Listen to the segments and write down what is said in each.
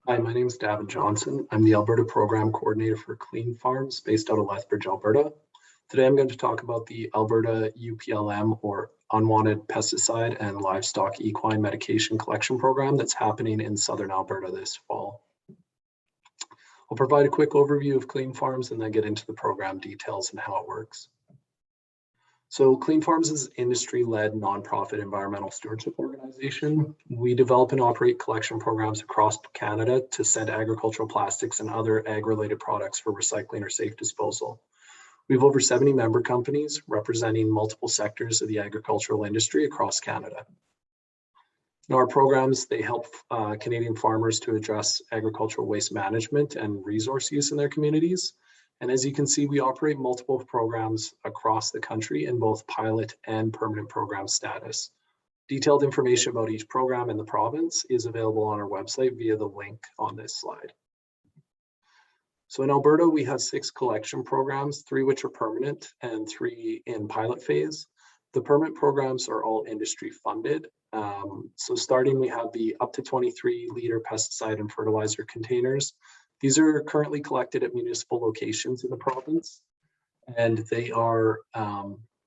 Hi, my name is Davin Johnson. I'm the Alberta Program Coordinator for Clean Farms based out of Lethbridge, Alberta. Today I'm going to talk about the Alberta UPLM or Unwanted Pesticide and Livestock Equine Medication Collection Program that's happening in Southern Alberta this fall. I'll provide a quick overview of Clean Farms and then get into the program details and how it works. So Clean Farms is an industry-led nonprofit environmental stewardship organization. We develop and operate collection programs across Canada to send agricultural plastics and other ag-related products for recycling or safe disposal. We have over 70 member companies representing multiple sectors of the agricultural industry across Canada. Now, our programs, they help Canadian farmers to address agricultural waste management and resource use in their communities. And as you can see, we operate multiple programs across the country in both pilot and permanent program status. Detailed information about each program in the province is available on our website via the link on this slide. So in Alberta, we have 6 collection programs, 3 which are permanent and 3 in pilot phase. The permanent programs are all industry funded. So starting, we have the up to 23 liter pesticide and fertilizer containers. These are currently collected at municipal locations in the province, and they are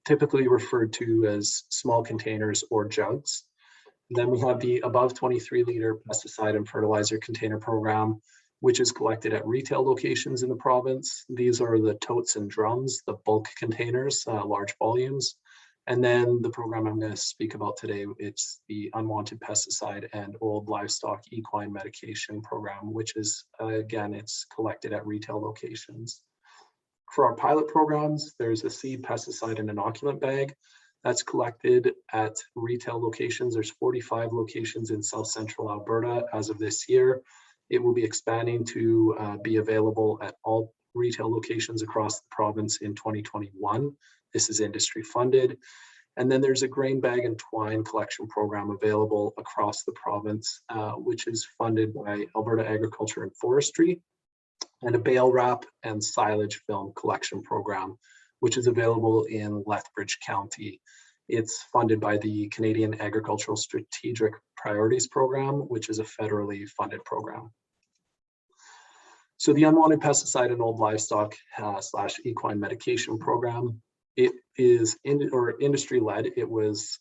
typically referred to as small containers or jugs. And then we have the above 23 liter pesticide and fertilizer container program, which is collected at retail locations in the province. These are the totes and drums, the bulk containers, large volumes. And then the program I'm going to speak about today, it's the Unwanted Pesticide and Old Livestock Equine Medication Program, which is, again, it's collected at retail locations. For our pilot programs, there's a seed, pesticide, and inoculant bag that's collected at retail locations. There's 45 locations in South Central Alberta as of this year. It will be expanding to be available at all retail locations across the province in 2021. This is industry funded. And then there's a grain bag and twine collection program available across the province, which is funded by Alberta Agriculture and Forestry, and a bale wrap and silage film collection program, which is available in Lethbridge County. It's funded by the Canadian Agricultural Strategic Priorities Program, which is a federally funded program. So the Unwanted Pesticide and Old Livestock / Equine Medication Program, it is industry-led. It was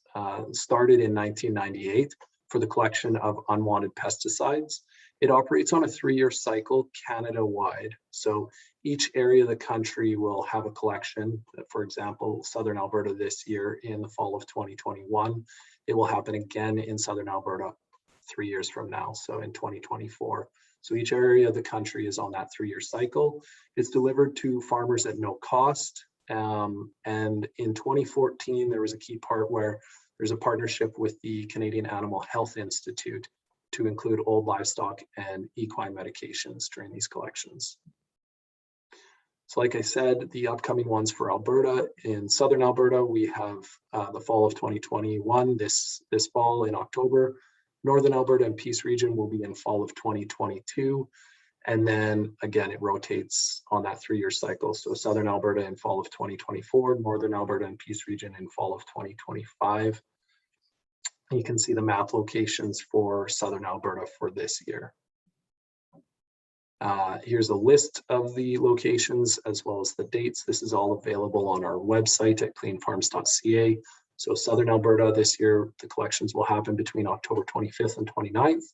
started in 1998 for the collection of unwanted pesticides. It operates on a 3-year cycle Canada-wide. So each area of the country will have a collection. For example, Southern Alberta this year in the fall of 2021. It will happen again in Southern Alberta 3 years from now, so in 2024. So each area of the country is on that 3-year cycle. It's delivered to farmers at no cost. And in 2014, there was a key part where there's a partnership with the Canadian Animal Health Institute to include old livestock and equine medications during these collections. So like I said, the upcoming ones for Alberta, in Southern Alberta, we have the fall of 2021, this fall in October. Northern Alberta and Peace Region will be in fall of 2022. And then again, it rotates on that 3-year cycle. So Southern Alberta in fall of 2024, Northern Alberta and Peace Region in fall of 2025. You can see the map locations for Southern Alberta for this year. Here's a list of the locations as well as the dates. This is all available on our website at cleanfarms.ca. So Southern Alberta this year, the collections will happen between October 25th and 29th.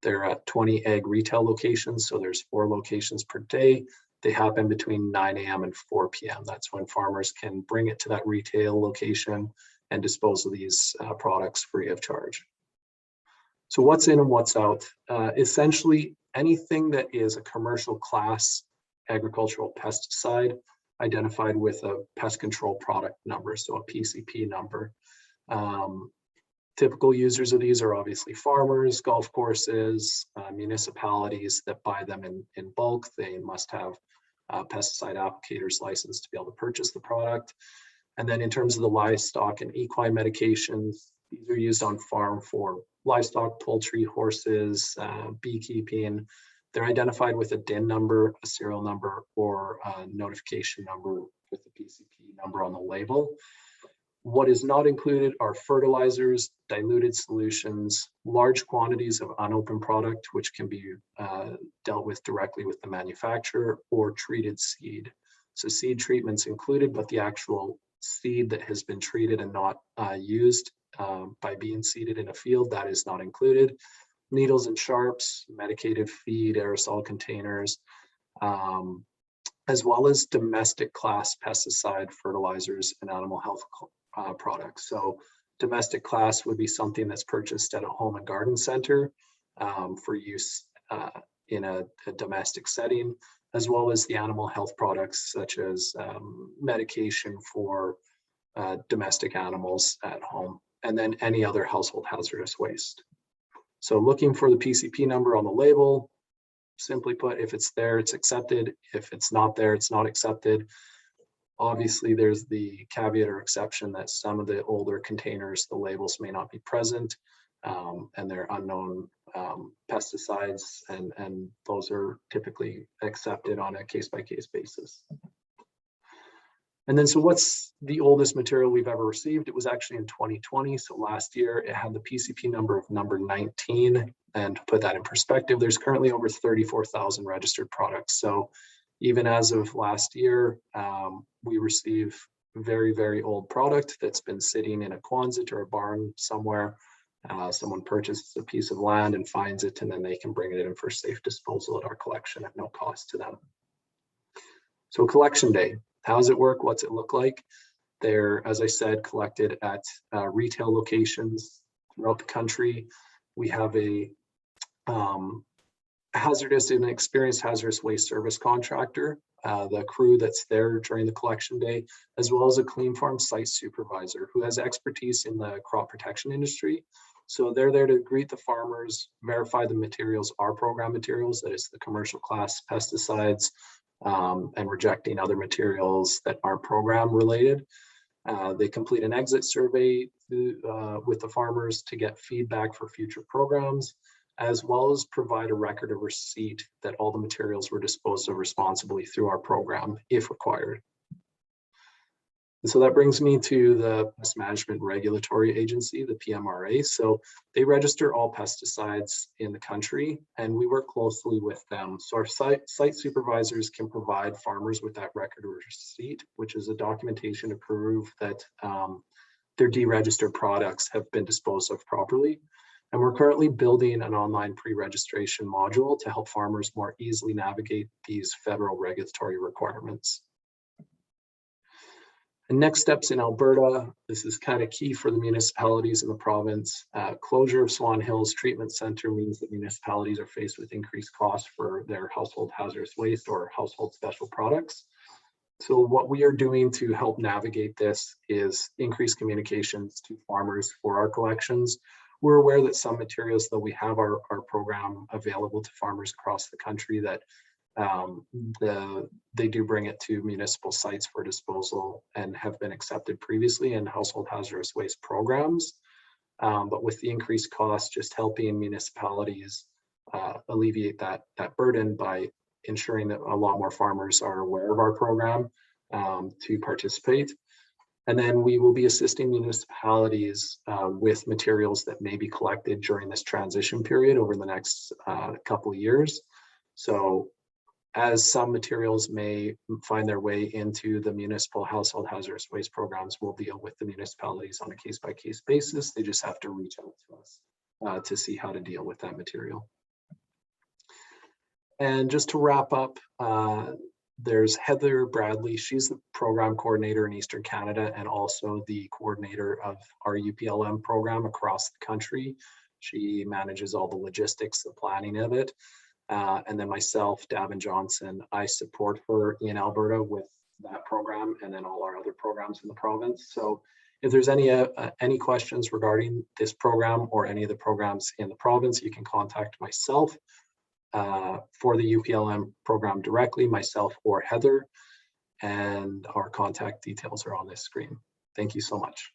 They're at 20 ag retail locations, so there's 4 locations per day. They happen between 9 a.m. and 4 p.m. That's when farmers can bring it to that retail location and dispose of these products free of charge. So what's in and what's out? Essentially, anything that is a commercial class agricultural pesticide identified with a pest control product number, so a PCP number. Typical users of these are obviously farmers, golf courses, municipalities that buy them in bulk. They must have a pesticide applicator's license to be able to purchase the product. And then in terms of the livestock and equine medications, these are used on farm for livestock, poultry, horses, beekeeping. They're identified with a DIN number, a serial number, or a notification number with the PCP number on the label. What is not included are fertilizers, diluted solutions, large quantities of unopened product, which can be dealt with directly with the manufacturer, or treated seed. So seed treatment's included, but the actual seed that has been treated and not used by being seeded in a field, that is not included. Needles and sharps, medicated feed, aerosol containers, as well as domestic class pesticide, fertilizers, and animal health products. So domestic class would be something that's purchased at a home and garden center for use in a domestic setting, as well as the animal health products such as medication for domestic animals at home, and then any other household hazardous waste. So looking for the PCP number on the label, simply put, if it's there, it's accepted. If it's not there, it's not accepted. Obviously, there's the caveat or exception that some of the older containers, the labels may not be present, and they're unknown pesticides, and those are typically accepted on a case-by-case basis. And then, so what's the oldest material we've ever received? It was actually in 2020, so last year it had the PCP number of number 19. And to put that in perspective, there's currently over 34,000 registered products. So even as of last year, we receive very, very old product that's been sitting in a Quonset or a barn somewhere. Someone purchases a piece of land and finds it, and then they can bring it in for safe disposal at our collection at no cost to them. So collection day, how does it work? What's it look like? They're, as I said, collected at retail locations throughout the country. We have a hazardous and experienced hazardous waste service contractor, the crew that's there during the collection day, as well as a Cleanfarms site supervisor who has expertise in the crop protection industry. So they're there to greet the farmers, verify the materials are program materials, that is the commercial class pesticides, and rejecting other materials that aren't program related. They complete an exit survey with the farmers to get feedback for future programs, as well as provide a record of receipt that all the materials were disposed of responsibly through our program, if required. And so that brings me to the Pest Management Regulatory Agency, the PMRA. So they register all pesticides in the country, and we work closely with them. So our site supervisors can provide farmers with that record of receipt, which is a documentation to prove that their deregistered products have been disposed of properly. And we're currently building an online pre-registration module to help farmers more easily navigate these federal regulatory requirements. And next steps in Alberta, this is kind of key for the municipalities in the province. Closure of Swan Hills Treatment Center means that municipalities are faced with increased costs for their household hazardous waste or household special products. So what we are doing to help navigate this is increase communications to farmers for our collections. We're aware that some materials, though we have our program available to farmers across the country, that they do bring it to municipal sites for disposal and have been accepted previously in household hazardous waste programs. But with the increased cost, just helping municipalities alleviate that burden by ensuring that a lot more farmers are aware of our program to participate. And then we will be assisting municipalities with materials that may be collected during this transition period over the next couple of years. So as some materials may find their way into the municipal household hazardous waste programs, we'll deal with the municipalities on a case-by-case basis. They just have to reach out to us to see how to deal with that material. And just to wrap up, there's Heather Bradley. She's the program coordinator in Eastern Canada and also the coordinator of our UPLM program across the country. She manages all the logistics, the planning of it. And then myself, Davin Johnson, I support her in Alberta with that program and then all our other programs in the province. So if there's any questions regarding this program or any of the programs in the province, you can contact myself for the UPLM program directly, myself or Heather, and our contact details are on this screen. Thank you so much.